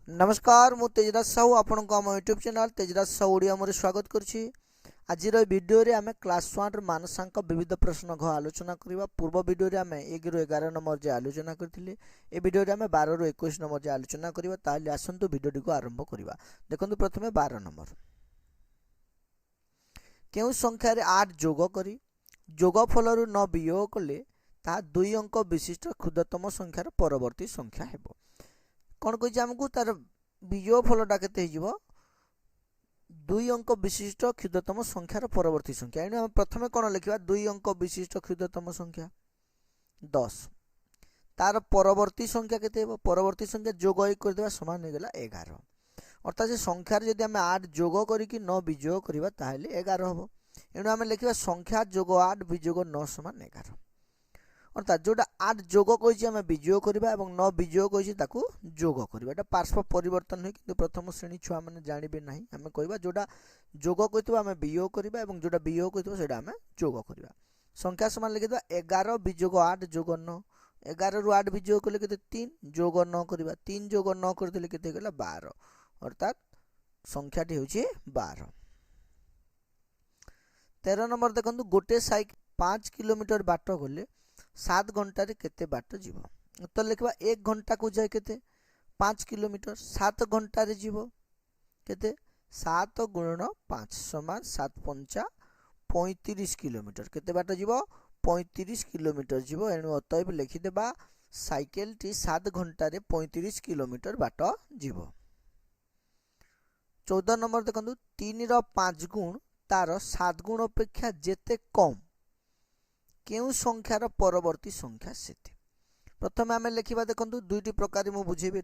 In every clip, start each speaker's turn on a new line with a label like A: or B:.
A: नमस्कार मु तेजराज साहू आपण को आम यूट्यूब चैनल तेजराज साहू ओडिया मोर स्वागत करुच्ची। आज वीडियो रे आमे क्लास 1 र मानसांक विविध प्रश्न घ आलोचना करबा। पूर्व वीडियो रे आमे 1 ରୁ 11 नंबर जे आलोचना करथिले, ए वीडियो रे आमे 12 ରୁ 21 नंबर जे आलोचना करबा। ताले आसंतु वीडियो को आरंभ करबा। देखंतु प्रथमे 12 नंबर, केउ संख्या रे 8 जोग करी जोगफल रु 9 वियोग कले ता 2 अंक विशिष्ट क्षुद्रतम संख्यार परवर्ती संख्या हेबो। कौन कही आमको तार विजय फलटा के 2 अंक विशिष्ट क्षुद्रतम संख्यार परवर्ती संख्या। एणु आम प्रथम कौन लिखा 2 अंक विशिष्ट क्षुद्रतम संख्या 10, तार परवर्ती संख्या के परवर्ती संख्या जोग 1 कर समान हो गला 11। अर्थात संख्यार जदि आम 8 जोग करके 9 विजोग करवा ताहले 11 हम। एणु आम लिखा संख्या जोग 8 विजोग 9 समान 11। अर्थात जोटा 8 जोग कही आम विजोग करवा और 9 विजोग कही जोग करवा। एटा पार्श्व परिवर्तन हुए कि प्रथम श्रेणी छुआ मैंने जानवे ना। आम कह जोटा जोग कही आम वियोग करवा और जोटा वियोग कही आम जोग करवा। संख्या समान लिखी 11 विजोग 8 जोग 9। 11 ରୁ 8 विजोग कले के 3 जोग 9 करवा। 3 जोग 9 करदे के 12। अर्थात संख्याटी हूँ 12। 13 नंबर देखो, गोटे साइकिल 5 किलोमीटर बाट गले 7 घंटे केते बाट जीव। उत्तर लिखा 1 घंटा को जाए केते 5 किलोमीटर, 7 घंटे जीव केते 7 गुणन 5 समान 7 पंचा 35 किलोमीटर। केते बाट जीव 35 किलोमीटर जीव। एणु अतएव लिखिदेबा साइकेल टी 7 घंटे 35 किलोमीटर बाट जीव। 14 नंबर देखो, 3 ର 5 गुण तार 7 गुण अपेक्षा जेते कम केउ संख्यार परवर्ती संख्या सेते। प्रथम आम लिखा देखो दुईटी प्रकार मु बुझेबी।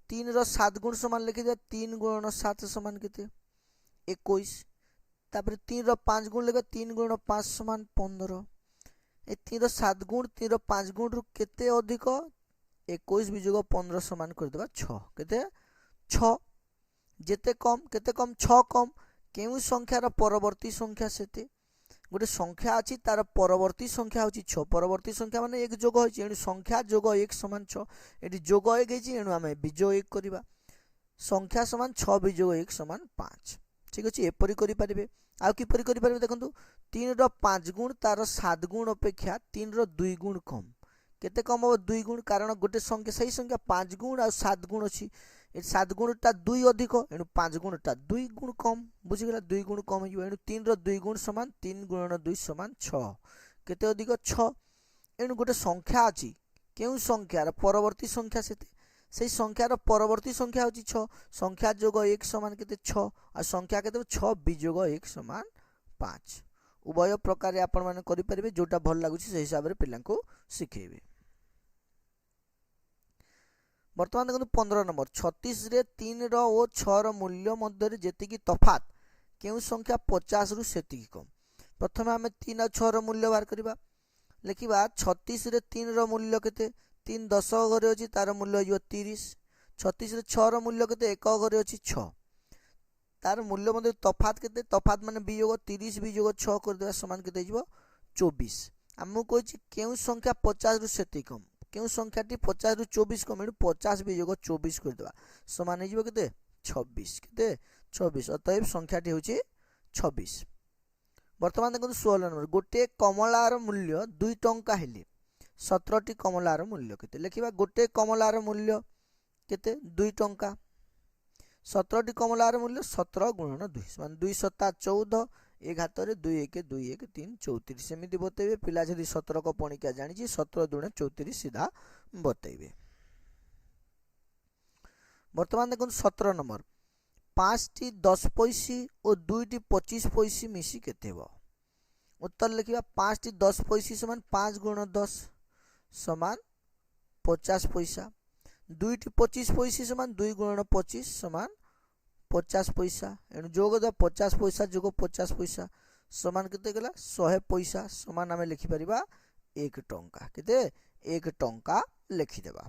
A: 3 ର 7 गुण समान लिखि दे 3 गुणन 7 समान केते 21। तापर 3 ର 5 गुण लिखा 3 गुणन 5 समान 15। ए 3 ର 7 गुण 3 ର 5 गुण रु केते अधिक 21 विजोग 15 समान कर देबा 6 केते 6। जेते कम केते कम 6 कम केउ संख्यार परवर्ती संख्या सेते। गोटे संख्या अच्छी तार परवर्ती संख्या हूँ 6। परवर्ती संख्या माने 1 जोग होइछि। एणु संख्या जोग 1 समान 6। एटी जोग 1 होइछि। एणु आमे विजोग 1 करबा। संख्या समान 6 विजोग 1 समान 5। ठीक अछि, एपरि करि परिबे। आ किपरि करि परिबे देखंतु 3 ର 5 गुण तार 7 गुण अपेक्षा 3 ର 2 गुण कम। केते कम हो 2 गुण, कारण गोटे संख्या सही संख्या 5 गुण आ 7 गुण अछि। 7 गुणटा 2 अधिक, एणु 5 गुणटा 2 गुण कम। बुझीगला 2 गुण कम हो। एणु 3 ର 2 गुण समान 3 गुणन 2 समान 6 केते अधिक 6। एणु गोटे संख्या अछि केउ संख्यार परवर्ती संख्या सेते। सेही संख्यार परवर्ती संख्या होछि 6। संख्या जोग 1 समान केते 6 आ संख्या केते 6 विजोग 1 समान 5। उभय प्रकार आपण माने करि परिबे। जोटा भल लागुछि से हिसाब रे पिलांको सिखेबे। बर्तमान देखो 15 नंबर, 36 रे 3 ର ଓ 6 ର मूल्य मध्य जेतिकी तफात केउ संख्या 50 रु सेतिकी कम। प्रथम आम 3 और 6 ର मूल्य बाहर करबा। लिखिबा 36 रे 3 ର मूल्य केते 3 10 घरे अछि, तार मूल्य हो 30। 36 रे 6 ର मूल्य केते 1 घरे अछि 6, तार मूल्य मध्य तफात केते तफात माने वियोग 30 वियोग 6 कर देबा समान केते हिजबो 24। हमहु कहछि केउ संख्या 50 रु सेतिकी कम। केउ संख्याटी 50 रु 24 कम। एणु 50 वियोग 24 कर देबा समान हिजबो केते 26 केते 26। अतएव संख्याटी होछि 26। वर्तमान देखो 16 नंबर, गोटे कमलार मूल्य 2 टंका हेले 17 टी कमलार मूल्य केते। लिखिबा गोटे कमलार मूल्य केते 2 टंका। 17 टी कमलार मूल्य 17 गुणन 2 समान 2 7 14। 1 हाथ रे 2 1 2 1 3 34 सेमिति बतेबे। पिला जदि 17 को पणिका जानिछि 17 दुणे 34 सीधा बतेबे। वर्तमान देखो 17 नंबर, 5 टी 10 पैसी और 2 टी 25 पैसी मिसी केते हेबो। उत्तर लिखिबा 5 टी 10 पैसी समान 5 गुण 10 समान 50 पैसा। 2 टी 25 पैसी समान 2 गुण 25 समान 50 पैसा। एणु जोग द 50 पैसा जोग 50 पैसा समान केते गला 100 पैसा। समान आमे लिखि परिबा 1 टंका केते 1 टंका लिखि देबा।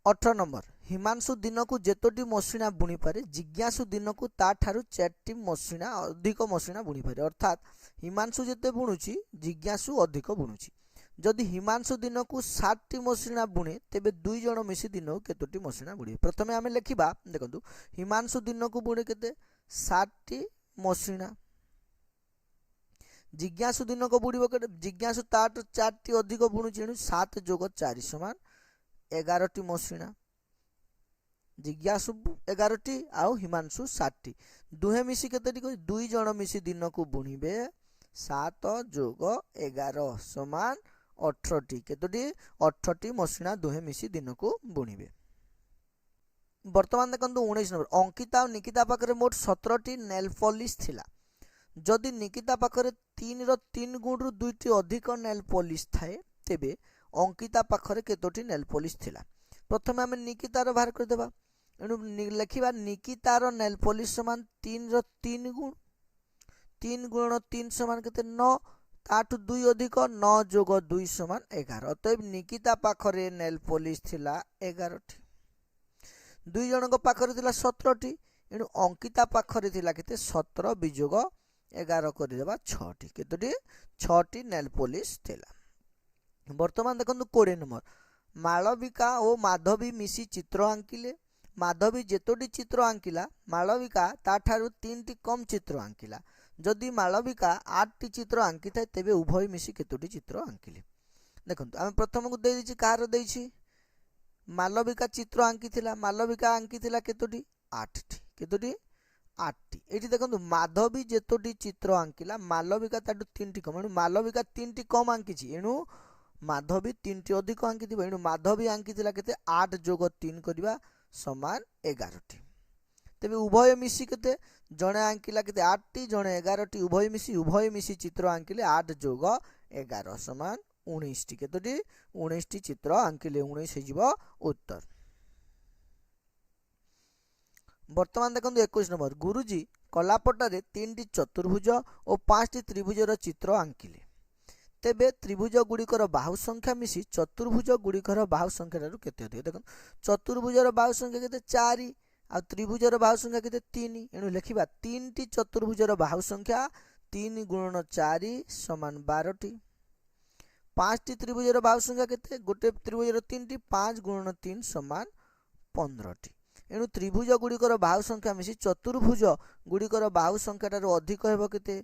A: 18 नंबर, हिमांशु दिन को जेतोटी मसिना बुणी पारे जिज्ञासु दिन को ता ठारू 4टी मसिना अधिक मसिना बुणी पारे। अर्थात हिमांशु जेते बुणुची जिज्ञासु अधिक बुणुची। जदि हिमांशु दिन को 60 मसिणा बुणे तेबे 2 जण मिसी दिन को केतोटी मसिणा बुणे प्रथमे आमे लेखिबा देखंतु हिमांशु दिन को बुणे केते 60 मसिणा जिज्ञासु दिन को बुड़ीब के जिज्ञासु ताट 4 अधिक बुणुची 7 जोग 4 समान 11 मसिणा जिज्ञासु 11 आउ हिमांशु 60 दुहे मिसी केते 2 जण मिसी दिन को बुणीबे 7 जोग 11 समान 18 केतोटी 18 मसिणा दुहे मिसी दिन को बुणीबे। वर्तमान देखंतु 19 नंबर अंकिता और निकिता पाखरे मोट 17टी नेल पॉलिश थिला जदि निकिता पाखरे 3 रो 3 गुण रु 2टी अधिक नेल पॉलिश थाए तेबे अंकिता पाखरे केतोटी नेल पॉलिश थिला प्रथमे हम निकितार बाहर कर देबा एनु लिखिबा निकितार नेल पॉलिश समान 3 रो 3 गुण 3 गुण 3 समान केते 9 ताठु 2 अधिक 9 जोग 2 समान 11 अतएव निकिता पाखरे नेल पॉलिश थिला 11टी 2 जनक पाखरे थिला 17टी एनु अंकिता पाखरे थिला केते 17 विजोग 11 कर देबा 6टी केतोटी 6टी नेल पॉलिश थिला। वर्तमान देखंतु 20 नंबर मालविका और माधवी मिसी चित्र आंकिले माधवी जेतोटी चित्र आंकिला मालविका ताठारु 3टी कम चित्र आंकिला जदि मालविका 8टी चित्र आंकी थाए तेबे उभय मिसी केतोटी चित्र आंकिले देखंतु आमे प्रथम को दे दिछि कार देछि मालविका चित्र आंकी थिला मालविका आंकी थिला केतोटी 8टी केतोटी 8टी एठी देखंतु माधवी जेतोटी चित्र आंकिला मालविका ताटु 3टी कम एनु मालविका 3टी कम आंकीछि एनु माधवी 3टी अधिक आंकी दिबो एनु माधवी आंकी थिला केते 8 जोग 3 करबा समान 11टी तेबे उभय मिसी केते जणे आंकिला केते 8टी जणे 11टी उभय मिसी चित्र आंकिले 8 जोग 11 समान 19टी केतोटी 19टी चित्र आंकिले 19 हेजिबो उत्तर। वर्तमान देखंतु 21 नंबर गुरुजी कलापटारे 3टी चतुर्भुज और 5टी त्रिभुजर चित्र आंकिले तेबे त्रिभुज गुड़िकर बाहु संख्या मिसी चतुर्भुज गुड़िकर बाहु संख्या ठारू केते अधिक देखो चतुर्भुजर बाहु संख्या केते 4 आ त्रिभुजर बाहु संख्या केते 3 एनु लेखिबा 3टी चतुर्भुजर बाहु संख्या 3 गुणन 4 समान 12टी 5टी त्रिभुजर बाहु संख्या केते गोटे त्रिभुजर 3टी 5 गुणन 3 समान 15टी एनु त्रिभुज गुड़िकर बाहु संख्या मिसी चतुर्भुज गुड़िकर बाहु संख्या ठारू अधिक हेबो केते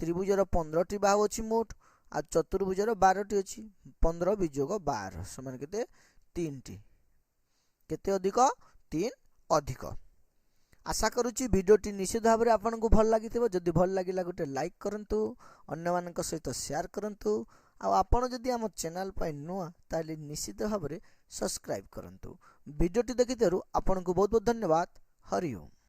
A: त्रिभुजर 15टी बाहु अछि मोट आ चतुर्भुजर 12टी अछि 15 विजोग 12 समान केते 3टी केते अधिक 3 अधिक। आशा करूची वीडियोटी निश्चित भाव में आपको भल लगी जदि भल लगिला गोटे लाइक करंतु अन्य मानक सहित शेयर करंतु आपण जदि आम चैनल पर नुआ ताले निश्चित भाव में सब्सक्राइब करंतु। वीडियोटी देखिथारु आपनको बहुत बहुत धन्यवाद। हरि ओम।